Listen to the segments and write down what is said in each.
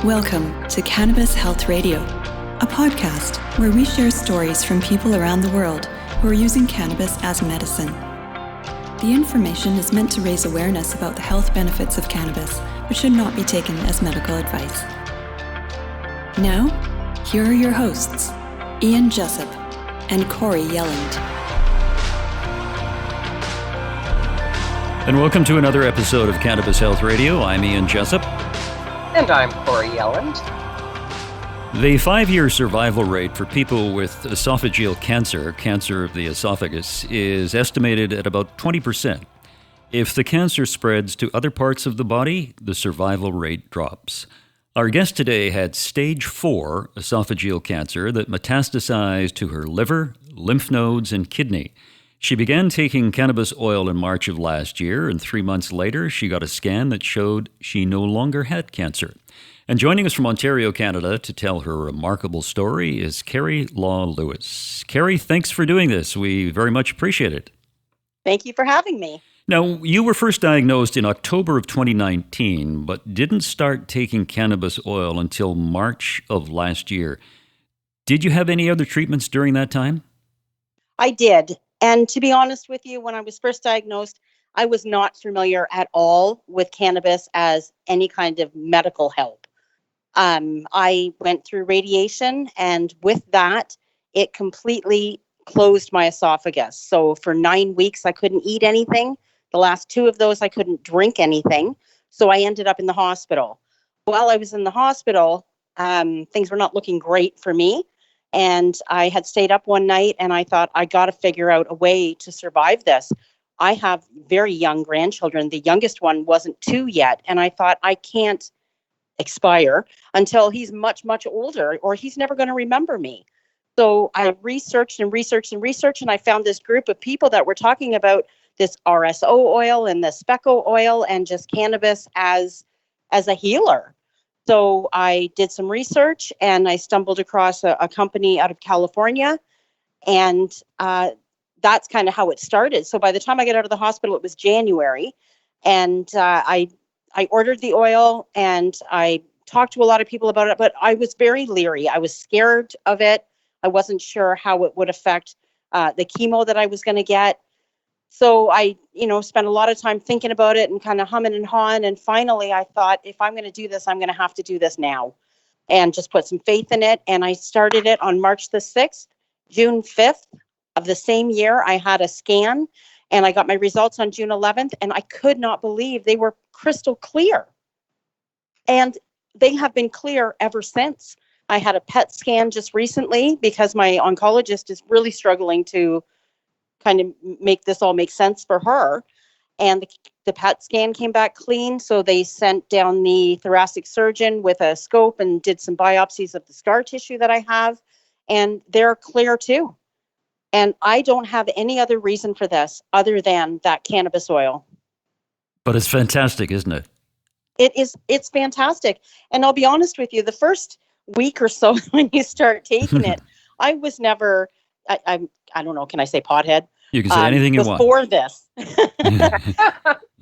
Welcome to Cannabis Health Radio, a podcast where we share stories from people around the world who are using cannabis as medicine. The information is meant to raise awareness about the health benefits of cannabis, but should not be taken as medical advice. Now, here are your hosts, Ian Jessup and Corey Yelland. And welcome to another episode of Cannabis Health Radio. I'm Ian Jessup. And I'm Carrie Yelland. The 5-year survival rate for people with esophageal cancer of the esophagus, is estimated at about 20%. If the cancer spreads to other parts of the body, the survival rate drops. Our guest today had stage 4 esophageal cancer that metastasized to her liver, lymph nodes, and kidney. She began taking cannabis oil in March of last year, and 3 months later, she got a scan that showed she no longer had cancer. And joining us from Ontario, Canada, to tell her remarkable story is Carrie Law Lewis. Carrie, thanks for doing this. We very much appreciate it. Thank you for having me. Now, you were first diagnosed in October of 2019, but didn't start taking cannabis oil until March of last year. Did you have any other treatments during that time? I did. And to be honest with you, when I was first diagnosed, I was not familiar at all with cannabis as any kind of medical help. I went through radiation, and with that, it completely closed my esophagus. So for 9 weeks, I couldn't eat anything. The last 2 of those, I couldn't drink anything. So I ended up in the hospital. While I was in the hospital, things were not looking great for me. And I had stayed up one night and I thought, I got to figure out a way to survive this. I have very young grandchildren. The youngest one wasn't 2 yet. And I thought, I can't expire until he's much, much older, or he's never going to remember me. So I researched and I found this group of people that were talking about this RSO oil and the speco oil and just cannabis as a healer. So I did some research and I stumbled across a company out of California, and that's kind of how it started. So by the time I got out of the hospital, it was January, and I ordered the oil and I talked to a lot of people about it, but I was very leery. I was scared of it. I wasn't sure how it would affect the chemo that I was going to get. So I, spent a lot of time thinking about it and kind of humming and hawing. And finally, I thought, if I'm going to do this, I'm going to have to do this now and just put some faith in it. And I started it on March the 6th, June 5th of the same year. I had a scan and I got my results on June 11th. And I could not believe they were crystal clear. And they have been clear ever since. I had a PET scan just recently because my oncologist is really struggling to kind of make this all make sense for her. And the PET scan came back clean. So they sent down the thoracic surgeon with a scope and did some biopsies of the scar tissue that I have. And they're clear too. And I don't have any other reason for this other than that cannabis oil. But it's fantastic, isn't it? It's fantastic. And I'll be honest with you, the first week or so when you start taking it, I was never, I don't know, can I say pothead? You can say anything you want. Before this.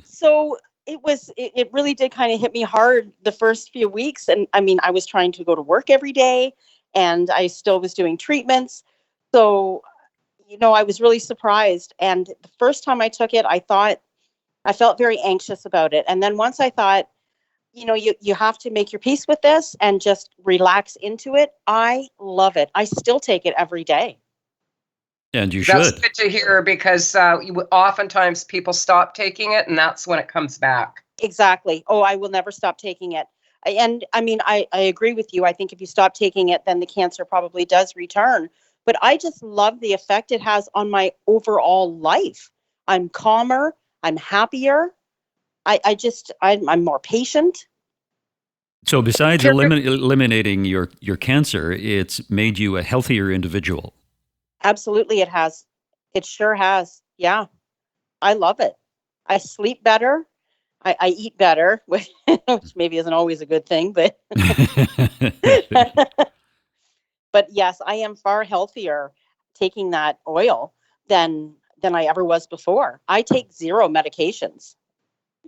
So it really did kind of hit me hard the first few weeks. And I mean, I was trying to go to work every day and I still was doing treatments. So, I was really surprised. And the first time I took it, I felt very anxious about it. And then once I thought, you have to make your peace with this and just relax into it. I love it. I still take it every day. And you That's should. good to hear because oftentimes people stop taking it and that's when it comes back. Exactly. Oh, I will never stop taking it. And I mean, I agree with you. I think if you stop taking it, then the cancer probably does return. But I just love the effect it has on my overall life. I'm calmer. I'm happier. I'm more patient. So besides eliminating your cancer, it's made you a healthier individual. Absolutely, it has. It sure has. Yeah, I love it. I sleep better. I eat better, which maybe isn't always a good thing, but but yes, I am far healthier taking that oil than I ever was before. I take 0 medications.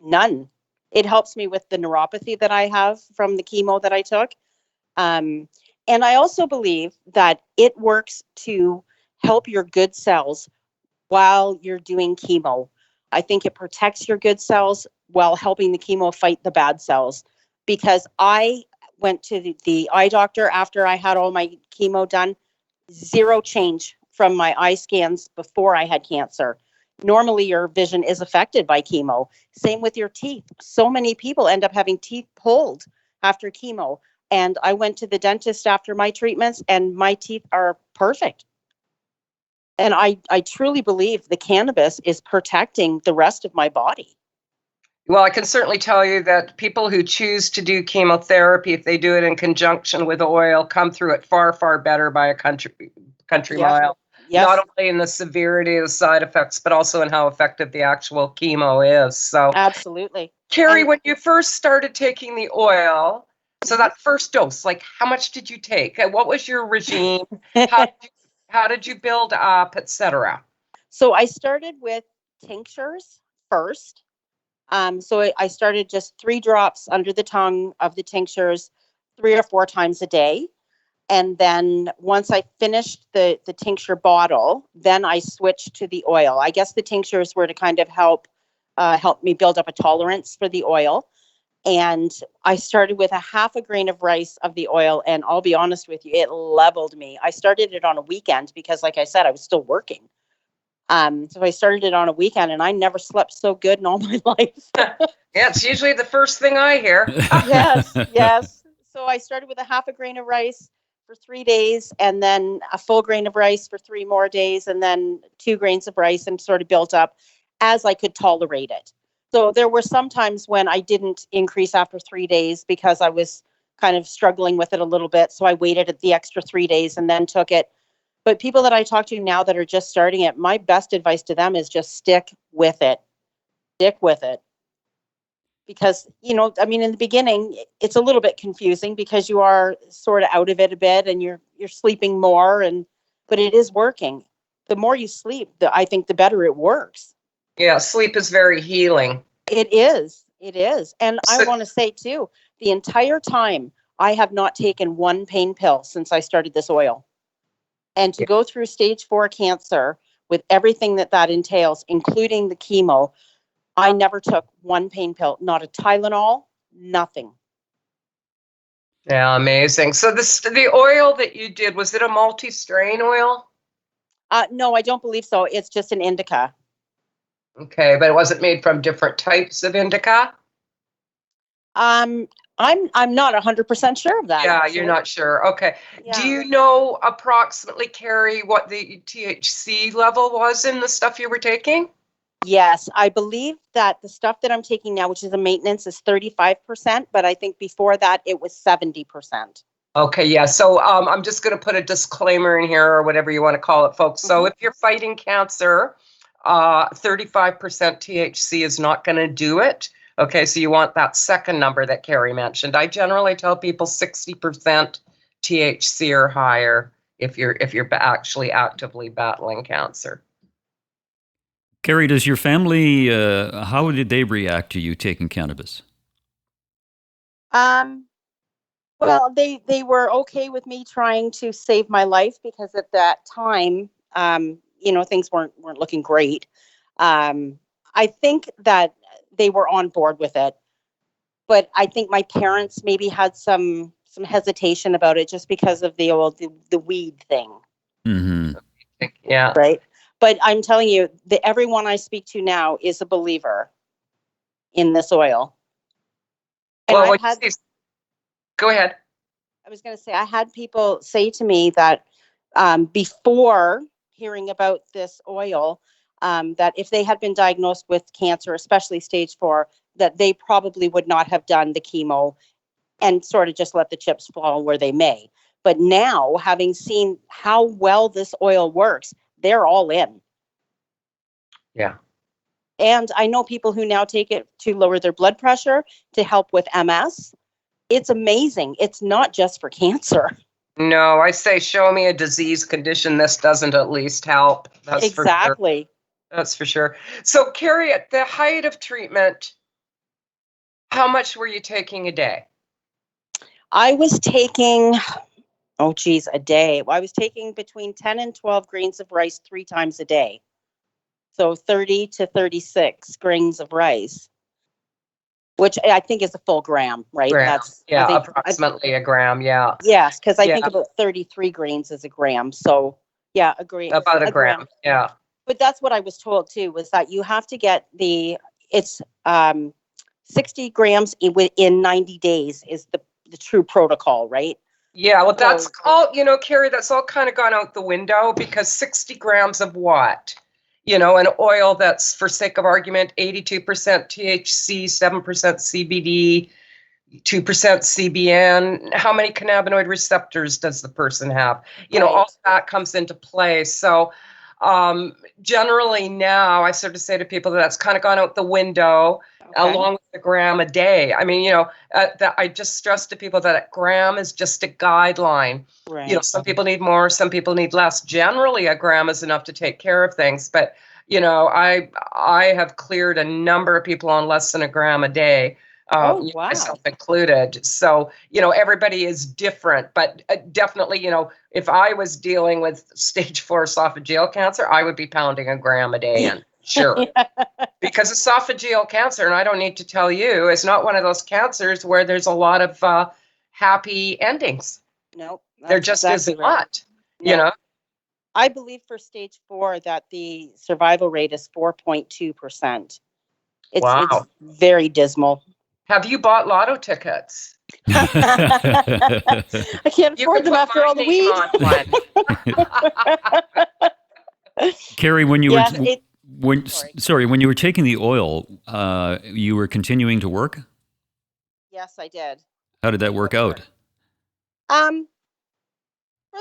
None. It helps me with the neuropathy that I have from the chemo that I took. And I also believe that it works to help your good cells while you're doing chemo. I think it protects your good cells while helping the chemo fight the bad cells. Because I went to the eye doctor after I had all my chemo done, zero change from my eye scans before I had cancer. Normally, your vision is affected by chemo. Same with your teeth. So many people end up having teeth pulled after chemo. And I went to the dentist after my treatments, and my teeth are perfect. And I truly believe the cannabis is protecting the rest of my body. Well, I can certainly tell you that people who choose to do chemotherapy, if they do it in conjunction with oil, come through it far, far better by a country mile. Yes. Not only in the severity of the side effects, but also in how effective the actual chemo is. So, Absolutely. Carrie, when you first started taking the oil, so that first dose, like how much did you take? What was your regime? How did you build up, etc.? So I started with tinctures first. So I started just 3 drops under the tongue of the tinctures 3 or 4 times a day. And then once I finished the tincture bottle, then I switched to the oil. I guess the tinctures were to kind of help me build up a tolerance for the oil. And I started with a half a grain of rice of the oil. And I'll be honest with you, it leveled me. I started it on a weekend because, like I said, I was still working. So I started it on a weekend, and I never slept so good in all my life. Yeah, it's usually the first thing I hear. Yes. So I started with a half a grain of rice for 3 days, and then a full grain of rice for 3 more days, and then 2 grains of rice, and sort of built up as I could tolerate it. So there were some times when I didn't increase after 3 days because I was kind of struggling with it a little bit. So I waited at the extra 3 days and then took it. But people that I talk to now that are just starting it, my best advice to them is just stick with it. Stick with it. Because, in the beginning, it's a little bit confusing because you are sort of out of it a bit and you're sleeping more, but it is working. The more you sleep, I think the better it works. Yeah, sleep is very healing. It is. And I want to say too, the entire time I have not taken one pain pill since I started this oil. And to go through stage 4 cancer with everything that entails, including the chemo, I never took one pain pill, not a Tylenol, nothing. Yeah, amazing. So the oil that you did, was it a multi-strain oil? No, I don't believe so. It's just an indica. Okay, but it wasn't made from different types of indica? I'm not 100% sure of that. Yeah, actually. You're not sure. Okay. Yeah. Do you know approximately, Carrie, what the THC level was in the stuff you were taking? Yes, I believe that the stuff that I'm taking now, which is a maintenance, is 35%, but I think before that it was 70%. Okay, yeah. So I'm just going to put a disclaimer in here, or whatever you want to call it, folks. So if you're fighting cancer, 35% THC is not going to do it. Okay, so you want that second number that Carrie mentioned. I generally tell people 60% THC or higher if you're actually actively battling cancer. Carrie, does your family, how did they react to you taking cannabis? Well, they were okay with me trying to save my life because at that time, things weren't looking great. I think that they were on board with it, but I think my parents maybe had some hesitation about it just because of the weed thing. Mm-hmm. Yeah. Right. But I'm telling you, everyone I speak to now is a believer in this oil. And Well, go ahead. I was going to say, I had people say to me that before hearing about this oil, that if they had been diagnosed with cancer, especially stage 4, that they probably would not have done the chemo and sort of just let the chips fall where they may. But now, having seen how well this oil works, they're all in. Yeah. And I know people who now take it to lower their blood pressure, to help with MS. It's amazing. It's not just for cancer. No, I say show me a disease condition this doesn't at least help. That's exactly. For sure. That's for sure. So, Carrie, at the height of treatment, How much were you taking a day? I was taking, a day. I was taking between 10 and 12 grains of rice 3 times a day. So 30 to 36 grains of rice, which I think is a full gram, right? Gram. I think, approximately a gram. Yeah. yes, because I Yeah. think about 33 grains is a gram. So yeah, About a gram. Yeah. But that's what I was told too, was that you have to get it's 60 grams within 90 days is the true protocol, right? Yeah, well, that's all, Carrie, that's all kind of gone out the window because 60 grams of what? An oil that's, for sake of argument, 82% THC, 7% CBD, 2% CBN. How many cannabinoid receptors does the person have? Right. All that comes into play. So generally now I sort of say to people that's kind of gone out the window. Okay. Along with the gram a day. I mean, that I just stress to people that a gram is just a guideline. Right. Some people need more, some people need less. Generally, a gram is enough to take care of things. But, I have cleared a number of people on less than a gram a day. Wow. Myself included. So, everybody is different, but definitely, if I was dealing with stage 4 esophageal cancer, I would be pounding a gram a day in. Sure. Because esophageal cancer, and I don't need to tell you, is not one of those cancers where there's a lot of happy endings. Nope. There just is not, I believe for stage 4 that the survival rate is 4.2%. It's very dismal. Have you bought lotto tickets? I can't afford them after all the weed. Carrie, when you when you were taking the oil, you were continuing to work? Yes, I did. How did that work out? For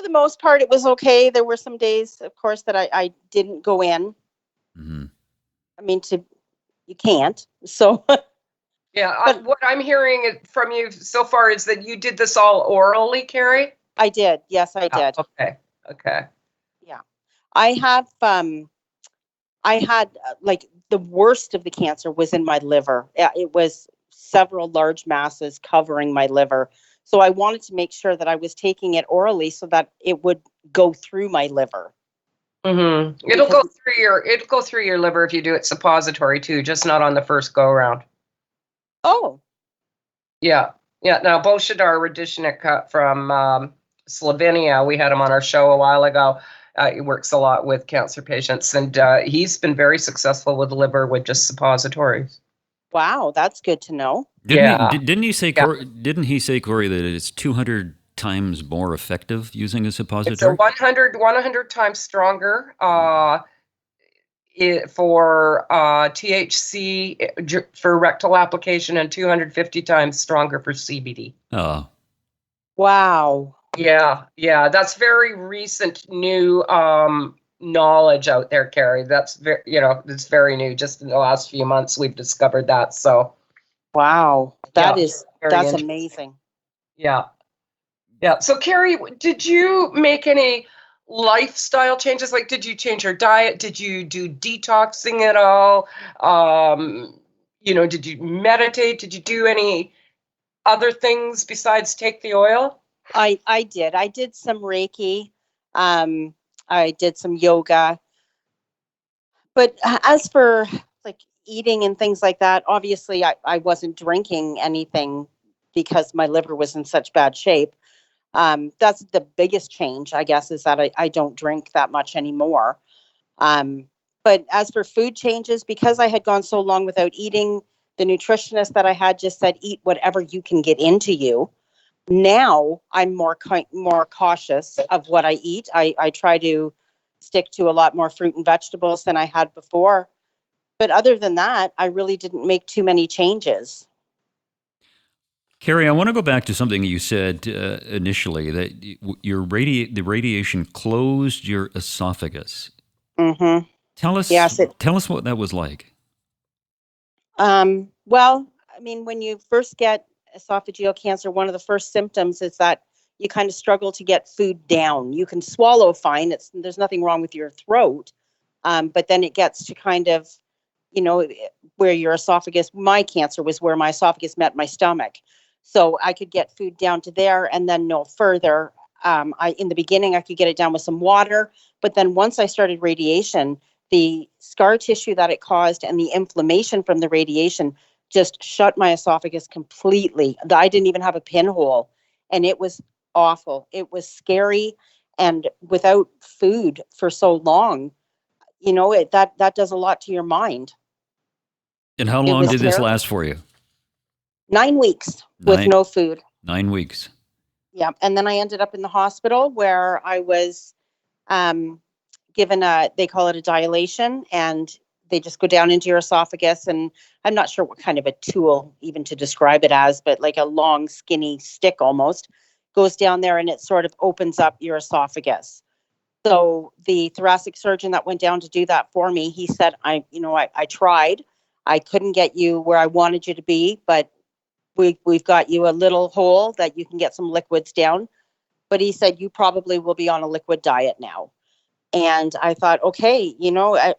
the most part, it was okay. There were some days, of course, that I didn't go in. Mm-hmm. I mean, you can't. So. Yeah, what I'm hearing from you so far is that you did this all orally, Carrie? I did. Yes, I did. Okay. Yeah. I had like the worst of the cancer was in my liver. It was several large masses covering my liver. So I wanted to make sure that I was taking it orally so that it would go through my liver. Mm-hmm. It'll go through your liver if you do it suppository too, just not on the first go around. Oh. Yeah. Now, Boshidar Radishnik from Slovenia, we had him on our show a while ago. He works a lot with cancer patients, and he's been very successful with liver with just suppositories. Wow, that's good to know. Didn't he say, Corey, that it's 200 times more effective using a suppository? It's 100 times stronger. For THC for rectal application and 250 times stronger for CBD. Oh. Wow. Yeah. That's very recent new knowledge out there, Carrie. That's it's very new. Just in the last few months, we've discovered that. So. Wow, that's amazing. Yeah. So, Carrie, did you make any lifestyle changes? Like, did you change your diet? Did you do detoxing at all? Did you meditate? Did you do any other things besides take the oil? I did. I did some Reiki. I did some yoga. But as for like eating and things like that, obviously I wasn't drinking anything because my liver was in such bad shape. That's the biggest change, I guess, is that I don't drink that much anymore. But as for food changes, because I had gone so long without eating, the nutritionist that I had just said, eat whatever you can get into you. Now I'm more cautious of what I eat. I try to stick to a lot more fruit and vegetables than I had before. But other than that, I really didn't make too many changes. Carrie, I want to go back to something you said initially, that the radiation closed your esophagus. Mm-hmm. Tell us what that was like. Well, I mean, when you first get esophageal cancer, one of the first symptoms is that you kind of struggle to get food down. You can swallow fine. There's nothing wrong with your throat. But then it gets to kind of where your esophagus, my cancer was where my esophagus met my stomach. So I could get food down to there and then no further. In the beginning, I could get it down with some water. But then once I started radiation, the scar tissue that it caused and the inflammation from the radiation just shut my esophagus completely. I didn't even have a pinhole, and it was awful. It was scary. And without food for so long, that does a lot to your mind. And how long did this last for you? 9 weeks with no food. 9 weeks. Yeah. And then I ended up in the hospital where I was given they call it a dilation, and they just go down into your esophagus. And I'm not sure what kind of a tool even to describe it as, but like a long, skinny stick almost goes down there, and it sort of opens up your esophagus. So the thoracic surgeon that went down to do that for me, he said, I tried. I couldn't get you where I wanted you to be, but we've got you a little hole that you can get some liquids down. But he said, you probably will be on a liquid diet now. And I thought, okay,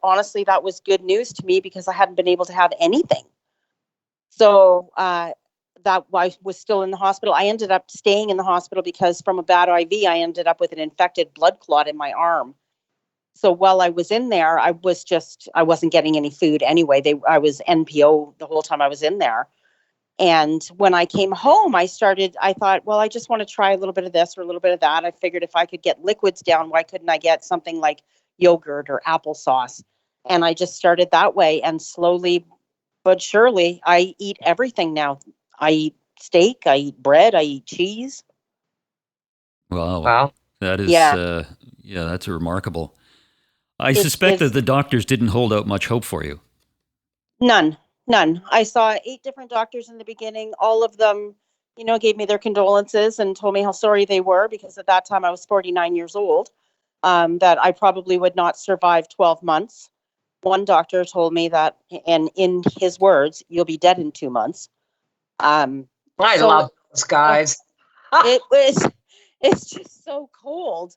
honestly, that was good news to me because I hadn't been able to have anything. So that I was still in the hospital. I ended up staying in the hospital because from a bad IV, I ended up with an infected blood clot in my arm. So while I was in there, I wasn't getting any food anyway. I was NPO the whole time I was in there. And when I came home, I thought, well, I just want to try a little bit of this or a little bit of that. I figured if I could get liquids down, why couldn't I get something like yogurt or applesauce? And I just started that way. And slowly but surely, I eat everything now. I eat steak, I eat bread, I eat cheese. Wow. That is, that's remarkable. I suspect that the doctors didn't hold out much hope for you. None. I saw 8 different doctors in the beginning. All of them, gave me their condolences and told me how sorry they were because at that time I was 49 years old, that I probably would not survive 12 months. One doctor told me that, and in his words, you'll be dead in 2 months. I love those guys. It's just so cold.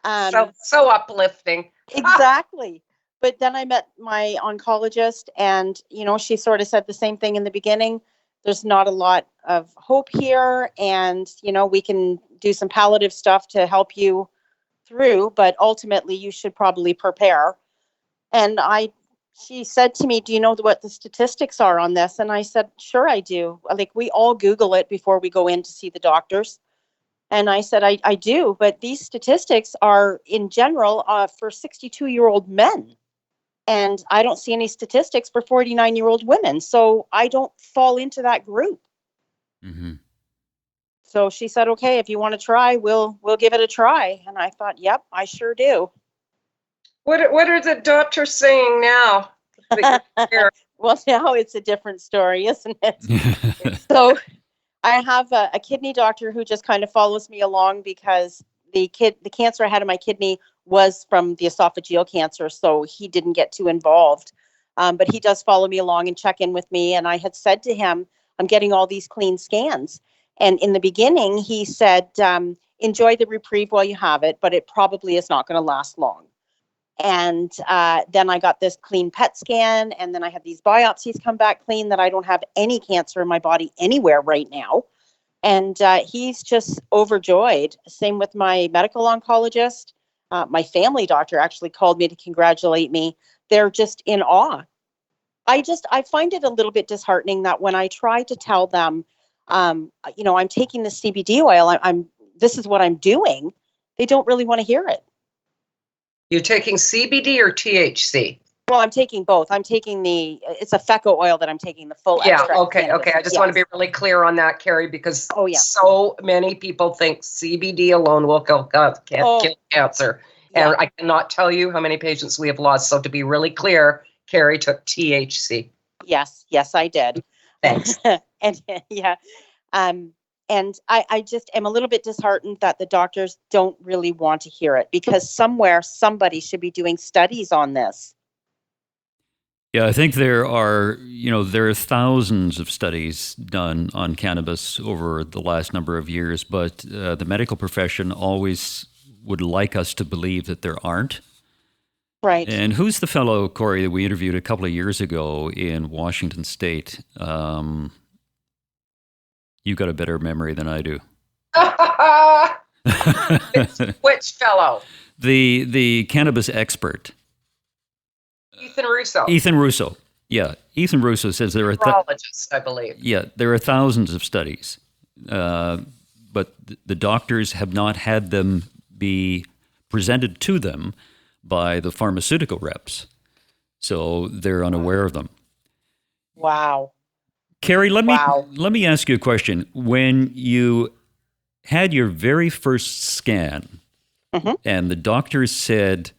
So uplifting. Exactly. But then I met my oncologist and, she sort of said the same thing in the beginning. There's not a lot of hope here. And, we can do some palliative stuff to help you through, but ultimately you should probably prepare. And she said to me, do you know what the statistics are on this? And I said, sure, I do. Like, we all Google it before we go in to see the doctors. And I said, I do. But these statistics are in general for 62-year-old men. And I don't see any statistics for 49-year-old women. So I don't fall into that group. Mm-hmm. So she said, okay, if you want to try, we'll give it a try. And I thought, yep, I sure do. What are the doctors saying now? Well, now it's a different story, isn't it? So I have a kidney doctor who just kind of follows me along because the cancer I had in my kidney was from the esophageal cancer, so he didn't get too involved. But he does follow me along and check in with me. And I had said to him, I'm getting all these clean scans. And in the beginning, he said, enjoy the reprieve while you have it, but it probably is not going to last long. And then I got this clean PET scan, and then I had these biopsies come back clean that I don't have any cancer in my body anywhere right now. And he's just overjoyed. Same with my medical oncologist. My family doctor actually called me to congratulate me. They're just in awe. I find it a little bit disheartening that when I try to tell them, I'm taking the CBD oil, this is what I'm doing, they don't really want to hear it. You're taking CBD or THC? Well, I'm taking both. I'm taking it's a FECO oil that I'm taking, the full extract. Okay. I just want to be really clear on that, Carrie, because so many people think CBD alone will kill cancer. And I cannot tell you how many patients we have lost. So to be really clear, Carrie took THC. Yes, I did. Thanks. And I just am a little bit disheartened that the doctors don't really want to hear it because somebody should be doing studies on this. Yeah, I think there are thousands of studies done on cannabis over the last number of years, but the medical profession always would like us to believe that there aren't. Right. And who's the fellow, Corey, that we interviewed a couple of years ago in Washington State? You got a better memory than I do. Which fellow? The cannabis expert. Ethan Russo. Ethan Russo. Yeah. Ethan Russo says there are Neurologist, I believe. Yeah, there are thousands of studies, but the doctors have not had them be presented to them by the pharmaceutical reps, so they're unaware of them. Wow. Carrie, let me ask you a question. When you had your very first scan, and the doctors said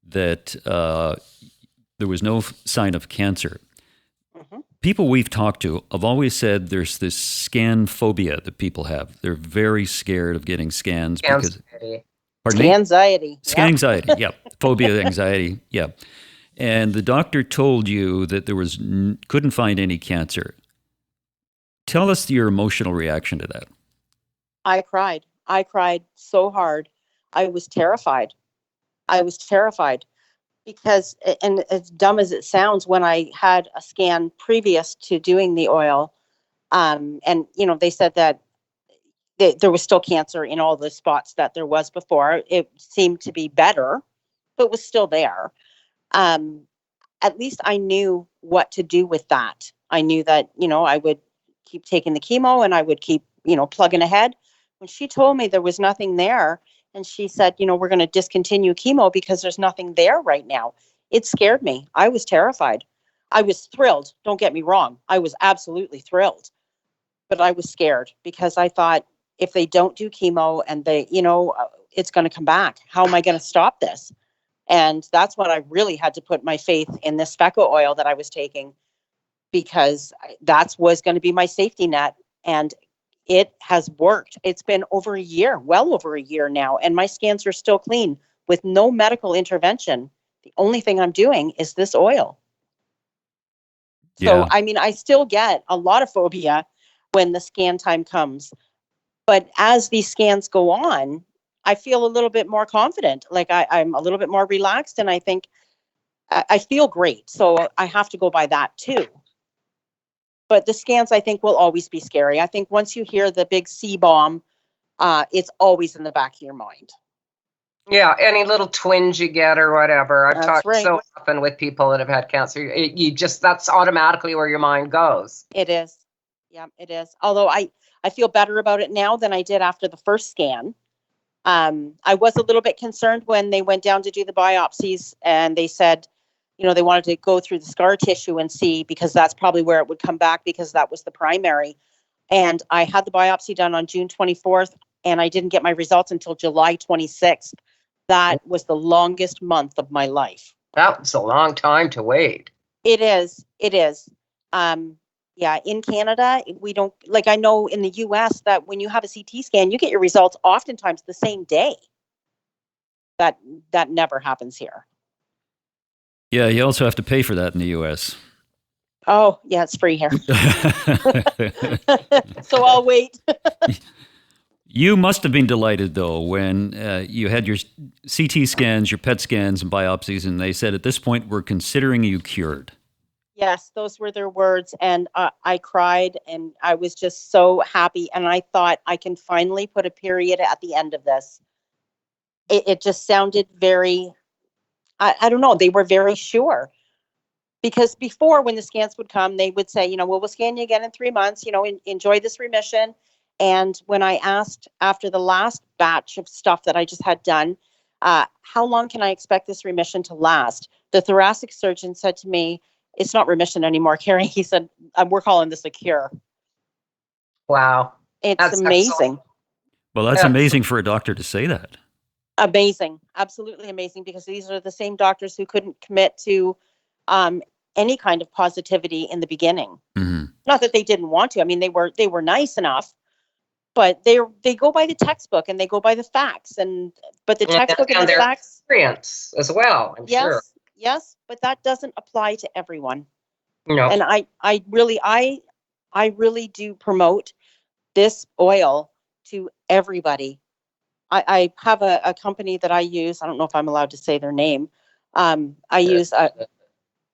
that there was no sign of cancer, people we've talked to have always said there's this scan phobia that people have. They're very scared of getting scans because Anxiety. Anxiety, yeah. Phobia, anxiety, yeah. And the doctor told you that there was couldn't find any cancer. Tell us your emotional reaction to that. I cried. I cried so hard. I was terrified. Because, and as dumb as it sounds, when I had a scan previous to doing the oil, and they said that there was still cancer in all the spots that there was before. It seemed to be better, but was still there. At least I knew what to do with that. I knew that, I would keep taking the chemo and I would keep, plugging ahead. When she told me there was nothing there, and she said, we're going to discontinue chemo because there's nothing there right now, it scared me. I was terrified. I was thrilled. Don't get me wrong. I was absolutely thrilled. But I was scared because I thought, if they don't do chemo and they, it's going to come back. How am I going to stop this? And that's when I really had to put my faith in this Speco oil that I was taking, because that was going to be my safety net. And it has worked. It's been well over a year now, and my scans are still clean with no medical intervention. The only thing I'm doing is this oil. So, I still get a lot of phobia when the scan time comes. But as these scans go on, I feel a little bit more confident. Like I'm a little bit more relaxed, and I think I feel great. So I have to go by that too. But the scans, I think, will always be scary. I think once you hear the big C-bomb, it's always in the back of your mind. Yeah, any little twinge you get or whatever. I've talked so often with people that have had cancer. That's automatically where your mind goes. It is. Yeah, it is. Although I feel better about it now than I did after the first scan. I was a little bit concerned when they went down to do the biopsies, and they said, they wanted to go through the scar tissue and see, because that's probably where it would come back, because that was the primary. And I had the biopsy done on June 24th, and I didn't get my results until July 26th. That was the longest month of my life. That was a long time to wait. It is. Yeah, in Canada, we don't, I know in the US that when you have a CT scan, you get your results oftentimes the same day. That never happens here. Yeah, you also have to pay for that in the US. Oh, yeah, it's free here. So I'll wait. You must have been delighted, though, when you had your CT scans, your PET scans, and biopsies, and they said, at this point, we're considering you cured. Yes, those were their words. And I cried, and I was just so happy. And I thought, I can finally put a period at the end of this. It just sounded very, I don't know, they were very sure. Because before, when the scans would come, they would say, we'll scan you again in 3 months, enjoy this remission. And when I asked after the last batch of stuff that I just had done, how long can I expect this remission to last? The thoracic surgeon said to me, it's not remission anymore, Carrie. He said, we're calling this a cure. Wow. That's amazing. Excellent. Well, that's amazing for a doctor to say that. Amazing. Absolutely amazing, because these are the same doctors who couldn't commit to any kind of positivity in the beginning. Mm-hmm. Not that they didn't want to. I mean, they were nice enough, but they go by the textbook and they go by the facts. But the textbook and the facts, experience as well. I'm sure. Yes, but that doesn't apply to everyone. No. And I really do promote this oil to everybody. I have a company that I use. I don't know if I'm allowed to say their name, I use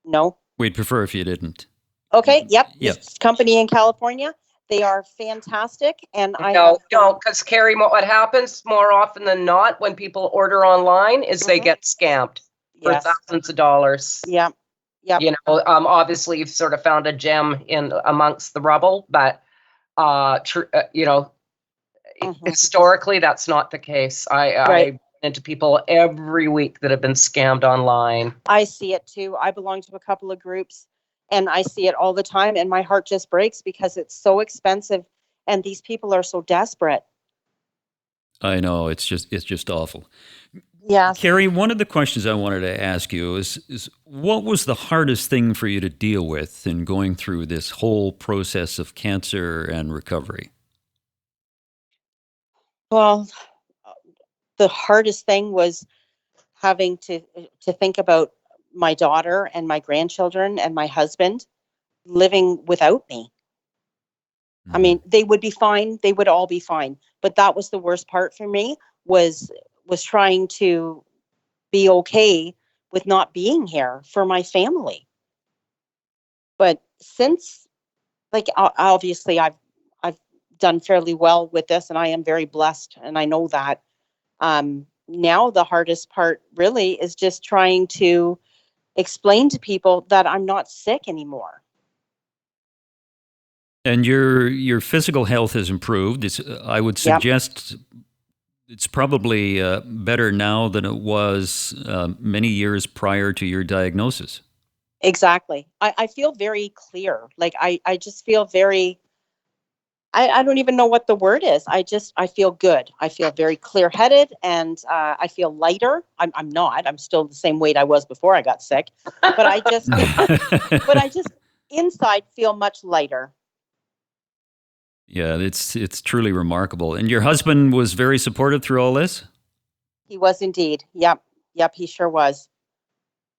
no. We'd prefer if you didn't. Okay. Yep. Yep. This company in California, they are fantastic, and I No, have no, because Carrie, what happens more often than not when people order online is they get scammed for yes. thousands of dollars. Yep. Yep. You know, obviously you've sort of found a gem in amongst the rubble, but you know, historically that's not the case. I run into people every week that have been scammed online. I see it too. I belong to a couple of groups, and I see it all the time, and my heart just breaks because it's so expensive, and these people are so desperate. I know, it's just awful. Yeah. Carrie, one of the questions I wanted to ask you is what was the hardest thing for you to deal with in going through this whole process of cancer and recovery? Well, the hardest thing was having to think about my daughter and my grandchildren and my husband living without me. I mean, they would be fine. They would all be fine. But that was the worst part for me was trying to be okay with not being here for my family. But since, like, obviously I've done fairly well with this, and I am very blessed, and I know that. Now the hardest part really is just trying to explain to people that I'm not sick anymore. And your physical health has improved. I would suggest it's probably better now than it was many years prior to your diagnosis. Exactly. I feel very clear. Like I just feel very, I don't even know what the word is. I feel good. I feel very clear-headed, and I feel lighter. I'm not. I'm still the same weight I was before I got sick. But I just inside feel much lighter. Yeah, it's truly remarkable. And your husband was very supportive through all this? He was indeed. Yep, he sure was.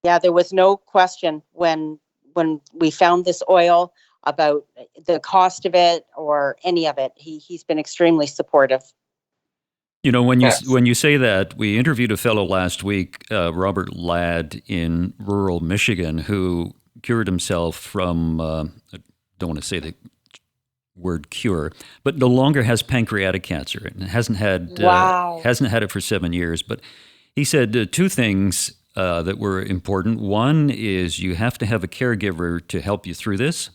Yeah, there was no question when we found this oil about the cost of it or any of it. He's been extremely supportive. You know, when you say that, we interviewed a fellow last week, Robert Ladd in rural Michigan, who cured himself from, I don't want to say the word cure, but no longer has pancreatic cancer and hasn't had it for 7 years. But he said two things that were important. One is you have to have a caregiver to help you through this.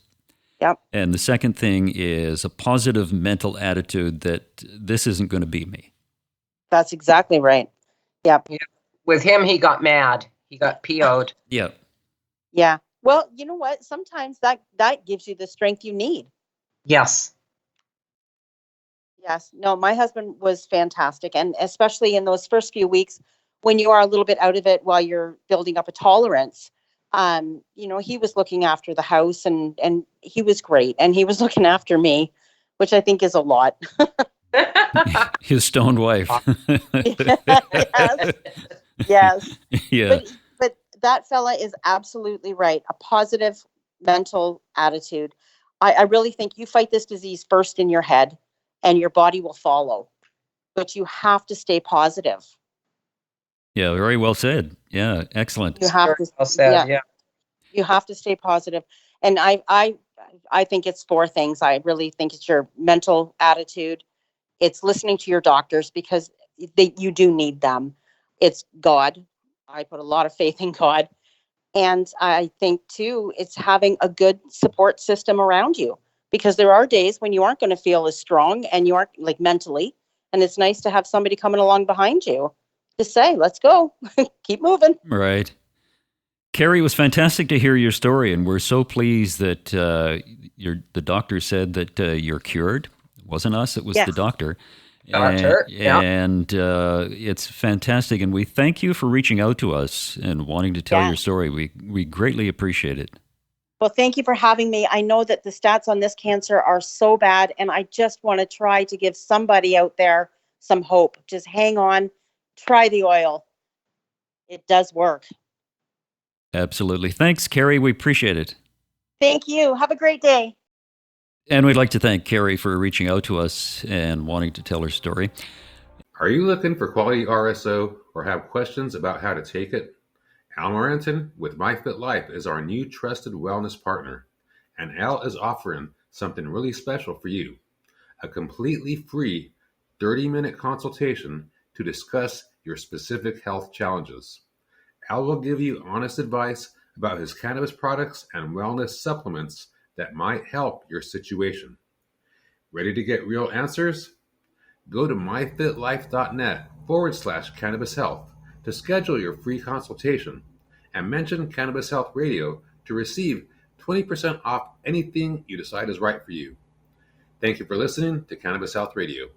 Yep. And the second thing is a positive mental attitude that this isn't going to be me. That's exactly right. Yep. Yeah. With him, he got mad. He got PO'd. Yeah. Yeah. Well, you know what? Sometimes that gives you the strength you need. Yes. Yes. No, my husband was fantastic. And especially in those first few weeks when you are a little bit out of it while you're building up a tolerance, he was looking after the house and he was great. And he was looking after me, which I think is a lot. His stoned wife. Yes. Yeah. But that fella is absolutely right. A positive mental attitude. I really think you fight this disease first in your head and your body will follow. But you have to stay positive. Yeah, very well said. Yeah, excellent. You have to, well said, yeah. You have to stay positive. And I think it's four things. I really think it's your mental attitude. It's listening to your doctors because you do need them. It's God. I put a lot of faith in God. And I think, too, it's having a good support system around you, because there are days when you aren't going to feel as strong and you aren't, like, mentally. And it's nice to have somebody coming along behind you to say, let's go, keep moving. Right. Carrie, it was fantastic to hear your story. And we're so pleased that the doctor said that you're cured. It wasn't us, it was the doctor. And it's fantastic. And we thank you for reaching out to us and wanting to tell your story. We greatly appreciate it. Well, thank you for having me. I know that the stats on this cancer are so bad, and I just want to try to give somebody out there some hope. Just hang on, try the oil. It does work. Absolutely. Thanks, Carrie. We appreciate it. Thank you. Have a great day. And we'd like to thank Carrie for reaching out to us and wanting to tell her story. Are you looking for quality RSO or have questions about how to take it? Al Morenton with MyFitLife is our new trusted wellness partner, and Al is offering something really special for you, a completely free 30-minute consultation to discuss your specific health challenges. Al will give you honest advice about his cannabis products and wellness supplements that might help your situation. Ready to get real answers? Go to myfitlife.net/cannabis health to schedule your free consultation and mention Cannabis Health Radio to receive 20% off anything you decide is right for you. Thank you for listening to Cannabis Health Radio.